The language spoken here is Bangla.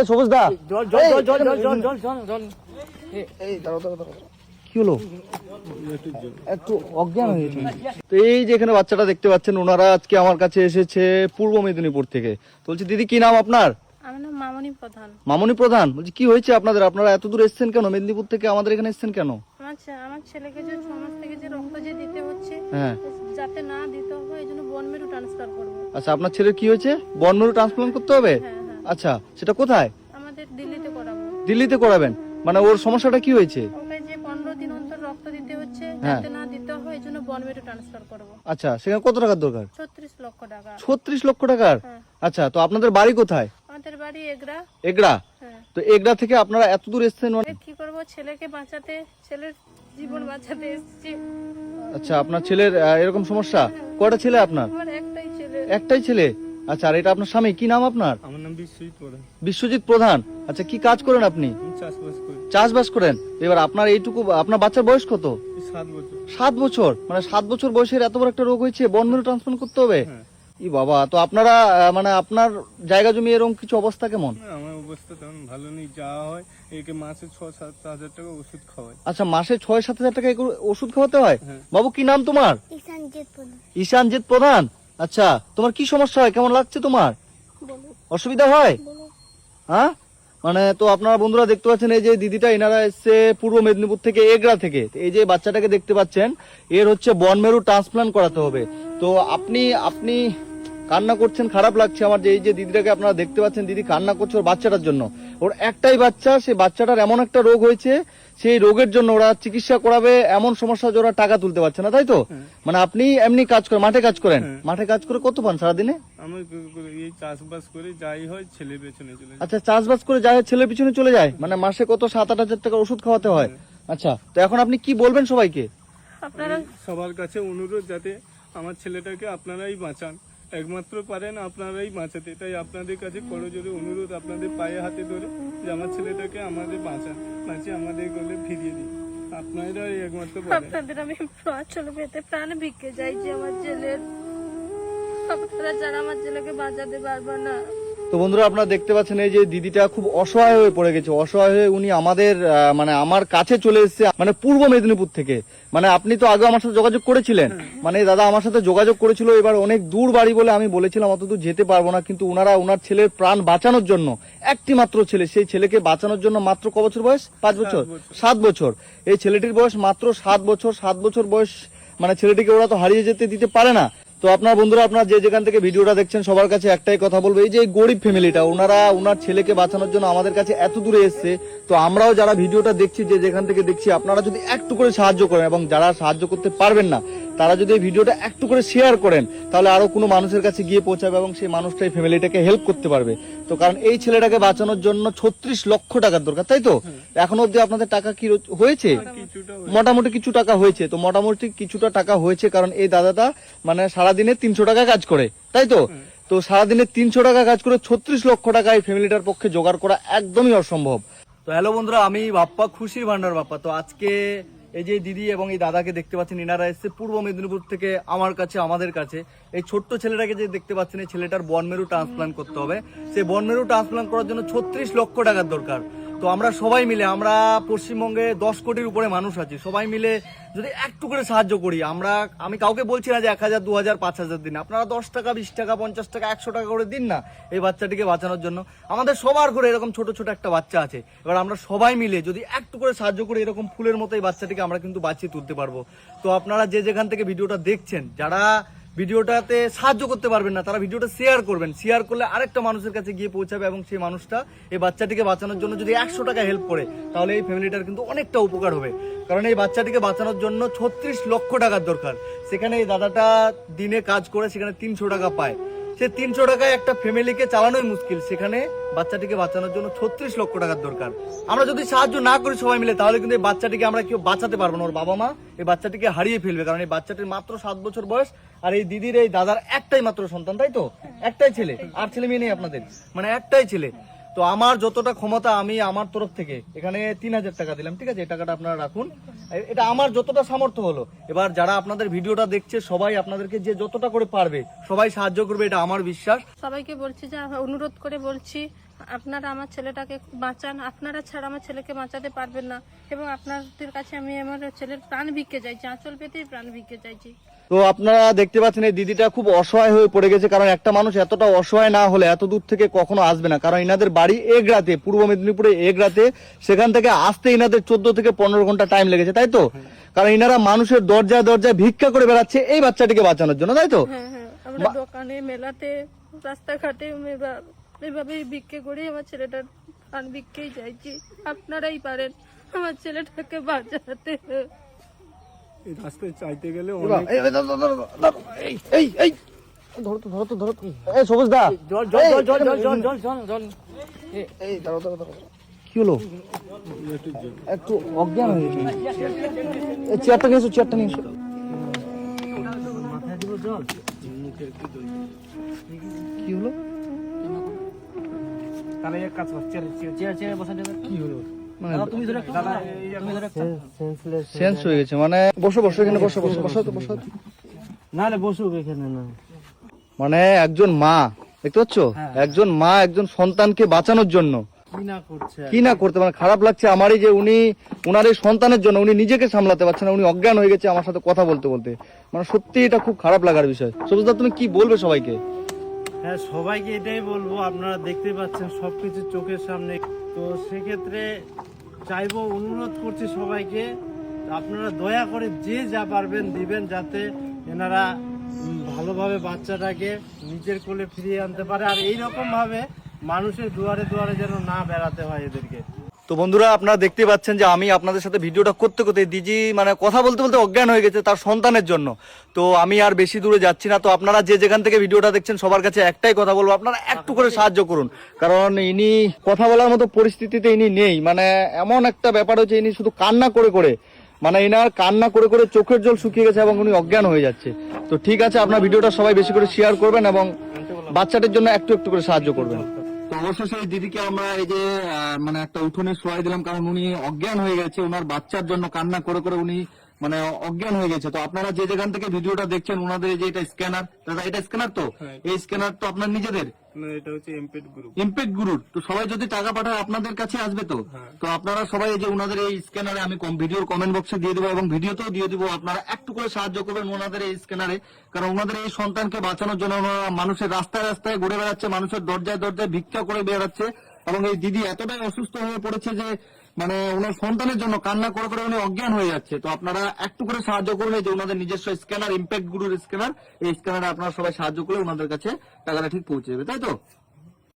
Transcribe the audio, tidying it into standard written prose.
সবুজ দা কি হলো? একটু অজ্ঞান হয়েছে। তো এই যে এখানে বাচ্চাটা দেখতে পাচ্ছেন, ওনারা আজকে আমার কাছে এসেছে পূর্ব মেদিনীপুর থেকে। তো বলছি দিদি কি নাম আপনার? আমার নাম মামনি প্রধান। মামনি প্রধান। বলছি কি হয়েছে আপনাদের? আপনারা এত দূর এসেছেন কেন? মেদিনীপুর থেকে আমাদের এখানে এসেছেন কেন? আমার ছেলেকে যে 6 মাস থেকে যে রক্ত যে দিতে হচ্ছে, হ্যাঁ, যাতে না দিতে হয় এই জন্য বোন মেরু ট্রান্সফার করব। আচ্ছা, আপনার ছেলের কি হয়েছে? বন মেরু ট্রান্সপ্লান্ট করতে হবে? হ্যাঁ হ্যাঁ, আচ্ছা, সেটা কোথায়? আমাদের দিল্লিতে করাবো। দিল্লিতে করাবেন? মানে ওর সমস্যাটা কি হয়েছে? ওকে যে 15 দিন অন্তর রক্ত দিতে হচ্ছে, হ্যাঁ। যাতে না দিতে হয় এই জন্য বোন মেরু ট্রান্সফার করব। আচ্ছা, সেখানে কত টাকার দরকার? 36 লক্ষ টাকা। 36 লক্ষ টাকার? হ্যাঁ। আচ্ছা, তো আপনাদের বাড়ি কোথায়? আমাদের বাড়ি এগরা। এগড়া? হ্যাঁ। তো এগড়া থেকে আপনারা এত দূর এসেছেন মানে? কি করব, ছেলেকে বাঁচাতে, ছেলের জীবন বাঁচাতে এসেছি। আচ্ছা, আপনার ছেলের এরকম সমস্যা? কয়টা ছেলে আপনার? আমার একটাই ছেলে। একটাই ছেলে? আচ্ছা, আর এটা আপনার স্বামী, কি নাম আপনার? আমার নাম বিশ্বজিৎ প্রধান। বিশ্বজিৎ প্রধান। আচ্ছা, কি কাজ করেন আপনি? আমি চাষবাস করি। চাষবাস করেন? এবার আপনার এইটুকু, আপনার বাচ্চার বয়স কত? 7 বছর। 7 বছর? মানে 7 বছর বয়সের এত বড় একটা রোগ হয়েছে, বন মেরু ট্রান্সপ্লান্ট করতে হবে? হ্যাঁ। ই বাবা, তো আপনারা মানে আপনার জায়গা জমি এরকম কিছু অবস্থা কেমন? না, আমার অবস্থা তেমন ভালো নেই। যাওয়া হয়, একে মাসে 6-7 হাজার টাকা ওষুধ খাওয়াই। আচ্ছা, মাসে 6-7 হাজার টাকা ওষুধ খাওয়াতে হয়? হ্যাঁ। বাবু কি নাম তোমার? ঈশানজিৎ প্রধান। আচ্ছা, তোমার কি সমস্যা হয়? কেমন লাগছে তোমার? অসুবিধা হয়? হ্যাঁ, মানে তো আপনারা বন্ধুরা দেখতে পাচ্ছেন, এই যে দিদিটা, এনারা এসছে পূর্ব মেদিনীপুর থেকে, এগড়া থেকে। এই যে বাচ্চাটাকে দেখতে পাচ্ছেন, এর হচ্ছে বন মেরু ট্রান্সপ্লান্ট করাতে হবে। তো আপনি কান্না করছেন, খারাপ লাগছে আমার যে এই যে দিদিটাকে আপনারা দেখতে পাচ্ছেন, দিদি কান্না করছে ওর বাচ্চাটার জন্য। ওর একটাই বাচ্চা, সেই বাচ্চাটার এমন একটা রোগ হয়েছে, সেই রোগের জন্য ওরা চিকিৎসা করাবে, এমন সমস্যা যে ওরা টাকা তুলতে পারছে না, তাই তো? মানে আপনি এমনি কাজ করেন, মাঠে কাজ করেন? মাঠে কাজ করে কত পান সারাদিনে? আমি এই চাষবাস করে যাই হয়, ছেলে পেছনে চলে যায়। আচ্ছা, চাষবাস করে যায়, ছেলের পিছনে চলে যায়, মানে মাসে কত 7-8 হাজার টাকা ওষুধ খাওয়াতে হয়? আচ্ছা, তো এখন আপনি কি বলবেন সবাইকে? আপনারা সবার কাছে অনুরোধ, যাতে আমার ছেলেটাকে আপনারাই বাঁচান। একমাত্র পারেন আপনারাই বাঁচাতে। তাই আপনাদের কাছে করজোরে অনুরোধ, আপনাদের পায়ে হাতে ধরে, যে আমার ছেলেটাকে আমাদের বাঁচান, বাঁচিয়ে আমাদের গলে ফিরিয়ে দিন। আপনারাই একমাত্র পারেন। আপনাদের আমি চলে পেতে প্রাণ ভিক্ষে চাইছি আমার ছেলের। আপনারা যারা আমার ছেলেকে বাঁচাতে পারবে না। তো বন্ধুরা, আপনারা দেখতে পাচ্ছেন, এই যে দিদিটা খুব অসহায় হয়ে পড়ে গেছে। অসহায় হয়ে উনি আমাদের মানে আমার কাছে চলে এসেছে, মানে পূর্ব মেদিনীপুর থেকে। মানে আপনি তো আগে আমার সাথে যোগাযোগ করেছিলেন, মানে দাদা আমার সাথে যোগাযোগ করেছিল। এবার অনেক দূর বাড়ি বলে আমি বলেছিলাম অত দূর যেতে পারবো না, কিন্তু ওনার ছেলের প্রাণ বাঁচানোর জন্য, একটি মাত্র ছেলে, সেই ছেলেকে বাঁচানোর জন্য মাত্র ক বছর বয়স? 5 বছর? 7 বছর। এই ছেলেটির বয়স মাত্র 7 বছর। 7 বছর বয়স মানে ছেলেটিকে ওরা তো হারিয়ে যেতে দিতে পারে না। তো আপনার বন্ধুরা, আপনারা যে যেখান থেকে ভিডিওটা দেখছেন, সবার কাছে একটাই কথা বলবো, এই যে গরিব ফ্যামিলিটা, ওনার ছেলেকে বাঁচানোর জন্য আমাদের কাছে এত দূরে এসছে। তো আমরাও যারা ভিডিওটা দেখছি, যে যেখান থেকে দেখছি, আপনারা যদি একটু করে সাহায্য করেন, এবং যারা সাহায্য করতে পারবেন না, তারা যদি এই ভিডিওটা একটু করে শেয়ার করেন, তাহলে আরো কোনো মানুষের কাছে গিয়ে পৌঁছাবে, এবং সেই মানুষটা এই ফ্যামিলিটাকে হেল্প করতে পারবে। তো কারণ এই ছেলেটাকে বাঁচানোর জন্য 36 লক্ষ টাকার দরকার, তাই তো? এখনো অব্দি আপনাদের টাকা কি হয়েছে? মোটামুটি কিছু টাকা হয়েছে। তো মোটামুটি কিছুটা টাকা হয়েছে, কারণ এই দাদাটা মানে সারাদিনে 300 টাকা কাজ করে, তাই তো? তো সারাদিনে 300 টাকা কাজ করে 36 লক্ষ টাকা এই ফ্যামিলিটার পক্ষে জোগাড় করা একদমই অসম্ভব। তো হ্যালো বন্ধুরা, আমি বাপ্পা, খুশির ভান্ডার বাপ্পা। তো আজকে এই যে দিদি এবং এই দাদাকে দেখতে পাচ্ছেন, এনারা এসছে পূর্ব মেদিনীপুর থেকে আমার কাছে, আমাদের কাছে। এই ছোট্ট ছেলেটাকে যে দেখতে পাচ্ছেন, এই ছেলেটার বন মেরু ট্রান্সপ্লান্ট করতে হবে। সেই বন মেরু ট্রান্সপ্লান্ট করার জন্য 36 লক্ষ টাকার দরকার। তো আমরা সবাই মিলে, আমরা পশ্চিমবঙ্গে 10 কোটির উপরে মানুষ আছি, সবাই মিলে যদি একটু করে সাহায্য করি, আমি কাউকে বলছি না যে 1000, 2000, 5000 দিন, আপনারা 10 টাকা, 20 টাকা, 50 টাকা, 100 টাকা করে দিন না এই বাচ্চাটিকে বাঁচানোর জন্য। আমাদের সবার ঘরে এরকম ছোট ছোট একটা বাচ্চা আছে। এবার আমরা সবাই মিলে যদি একটু করে সাহায্য করি, এরকম ফুলের মতো এই বাচ্চাটিকে আমরা কিন্তু বাঁচিয়ে তুলতে পারবো। তো আপনারা যে যেখান থেকে ভিডিওটা দেখছেন, যারা ভিডিওটাতে সাহায্য করতে পারবেন না, তারা ভিডিওটা শেয়ার করবেন। শেয়ার করলে আরেকটা মানুষের কাছে গিয়ে পৌঁছাবে, এবং সেই মানুষটা এই বাচ্চাটিকে বাঁচানোর জন্য যদি 100 টাকা হেল্প করে, তাহলে এই ফ্যামিলিটার কিন্তু অনেকটা উপকার হবে। কারণ এই বাচ্চাটিকে বাঁচানোর জন্য 36 লক্ষ টাকার দরকার। সেখানে এই দাদাটা দিনে কাজ করে, সেখানে 300 টাকা পায়। সে 300 টাকায় একটা ফ্যামিলিকে চালানোই মুশকিল, সেখানে বাচ্চাটিকে বাঁচানোর জন্য 36 লক্ষ টাকার দরকার। আমরা যদি সাহায্য না করি সবাই মিলে, তাহলে কিন্তু এই বাচ্চাটিকে আমরা কেউ বাঁচাতে পারবো না। ওর বাবা মা এই বাচ্চাটিকে হারিয়ে ফেলবে, কারণ এই বাচ্চাটির মাত্র 7 বছর বয়স। আর এই দিদির, এই দাদার একটাই মাত্র সন্তান, তাই তো? একটাই ছেলে, আর ছেলে মেয়ে নেই আপনাদের? মানে একটাই ছেলে। তো তো আমার যতটা ক্ষমতা আমি আমার তরফ থেকে এখানে 3,000 টাকা দিলাম, ঠিক আছে? এই টাকাটা আপনারা রাখুন, এটা আমার যতটা সামর্থ্য হলো। এবার যারা আপনাদের ভিডিওটা দেখছে সবাই আপনাদেরকে যে যতটা করে পারবে সবাই সাহায্য করবে, এটা আমার বিশ্বাস। সবাইকে বলছি যে অনুরোধ করে বলছি, আপনারা আমার ছেলেটাকে বাঁচান। আপনারা ছাড়া আমার ছেলেকে বাঁচাতে পারবেন না, এবং আপনাদের কাছে আমি আমার ছেলের প্রাণ ভিক্ষে চাইছি, আঁচল পেতেই প্রাণ ভিক্ষে চাইছি। তো আপনারা দেখতে পাচ্ছেন এই দিদিটা খুব অসহায় হয়ে পড়ে গেছে, কারণ একটা মানুষ এতটা অসহায় না হলে এত দূর থেকে কখনো আসবে না। কারণ এনাদের বাড়ি এগরাতে, পূর্ব মেদিনীপুরে এগরাতে, সেখান থেকে আসতে এনাদের 14 থেকে 15 ঘন্টা টাইম লেগেছে, তাই তো? কারণ এনারা মানুষের দরজায় দরজায় ভিক্ষা করে বেড়াচ্ছে এই বাচ্চাটিকে বাঁচানোর জন্য, তাই তো? হ্যাঁ হ্যাঁ, আমরা দোকানে, মেলাতে, রাস্তাঘাটে এভাবেই ভিক্ষে করে আমার ছেলেটার প্রাণ ভিক্ষেই চাইছি। আপনারাই পারেন আমার ছেলেটাকে বাঁচাতে। এই রাস্তায় চাইতে গেলে এই, অনেক এই, ধরো, ধরো, ধরো, এই, ধরো তো। এই সবুজ দা, এই ধরো। কি হলো? একটু অজ্ঞান হয়ে গেছে। এই চেয়ারটা নিয়ে এসো, চেয়ারটা নিয়ে এসো। কি হলো? কি হলো? সেন্স হয়ে গেছে মানে। বসো এখানে, বসো তো, বসো। না বসুক এখানে না। মানে একজন মা, দেখতে পাচ্ছ, একজন মা একজন সন্তানকে বাঁচানোর জন্য কি না করতে, মানে খারাপ লাগছে আমারই যে উনি উনার এই সন্তানের জন্য উনি নিজেকে সামলাতে পারছেন না, উনি অজ্ঞান হয়ে গেছে আমার সাথে কথা বলতে বলতে। মানে সত্যি এটা খুব খারাপ লাগার বিষয়। সবুজদা, তুমি কি বলবে সবাইকে? হ্যাঁ, সবাইকে এটাই বলবো, আপনারা দেখতে পাচ্ছেন সবকিছু চোখের সামনে। তো সেক্ষেত্রে চাইবো, অনুরোধ করছি সবাইকে, আপনারা দয়া করে যে যা পারবেন দিবেন, যাতে এনারা ভালোভাবে বাচ্চাটাকে নিজের কোলে ফিরিয়ে আনতে পারে, আর এইরকম ভাবে মানুষের দুয়ারে দুয়ারে যেন না বেড়াতে হয় এদেরকে। তো বন্ধুরা, আপনারা দেখতে পাচ্ছেন যে আমি আপনাদের সাথে ভিডিওটা করতে করতে দিজি মানে কথা বলতে বলতে অজ্ঞান হয়ে গেছে তার সন্তানের জন্য। তো আমি আর বেশি দূরে যাচ্ছি না। তো আপনারা যে যেখান থেকে ভিডিওটা দেখছেন সবার কাছে একটাই কথা বলবো, আপনারা একটু করে সাহায্য করুন। কারণ ইনি কথা বলার মতো পরিস্থিতিতে ইনি নেই। মানে এমন একটা ব্যাপার হচ্ছে, ইনি শুধু কান্না করে মানে এনার কান্না করে চোখের জল শুকিয়ে গেছে এবং উনি অজ্ঞান হয়ে যাচ্ছে। তো ঠিক আছে, আপনার ভিডিওটা সবাই বেশি করে শেয়ার করবেন এবং বাচ্চাটির জন্য একটু করে সাহায্য করবেন। তো অবশ্যই সেই দিদিকে আমরা এই যে মানে একটা উঠোনে শোয়াই দিলাম, কারণ উনি অজ্ঞান হয়ে গেছে, ওনার বাচ্চার জন্য কান্না করে উনি মানে অজ্ঞান হয়ে গেছে। তো আপনারা যে যেখান থেকে ভিডিওটা দেখছেন, ওনাদের এই যে এটা স্ক্যানার, দাদা এটা স্ক্যানার তো, এই স্ক্যানার তো আপনার নিজেদের না, এটা হচ্ছে এমপেড গ্রুপ। Impact group. তো সবাই যদি টাকা পাঠায় আপনাদের কাছে আসবে তো। তো আপনারা সবাই এই যে ওনাদের এই স্ক্যানারে আমি ভিডিওর কমেন্ট বক্সে দিয়ে দেবো এবং ভিডিওতেও দিয়ে দিব, আপনারা একটু করে সাহায্য করবেন ওনাদের এই স্ক্যানারে। কারণ ওনাদের এই সন্তানকে বাঁচানোর জন্য ওনারা মানুষের রাস্তায় রাস্তায় ঘুরে বেড়াচ্ছে, মানুষের দরজায় দরজায় ভিক্ষা করে বেড়াচ্ছে। এবং এই দিদি এতটাই অসুস্থ হয়ে পড়েছে যে মানে ওনার সন্তানের জন্য কান্না করে উনি অজ্ঞান হয়ে যাচ্ছে। তো আপনারা একটু করে সাহায্য করুন, এই যে ওনাদের নিজস্ব স্ক্যানার, ইমপ্যাক্ট গ্রুপের স্ক্যানার, এই স্ক্যানারে আপনারা সবাই সাহায্য করলে ওনাদের কাছে টাকাটা ঠিক পৌঁছে যাবে, তাই তো?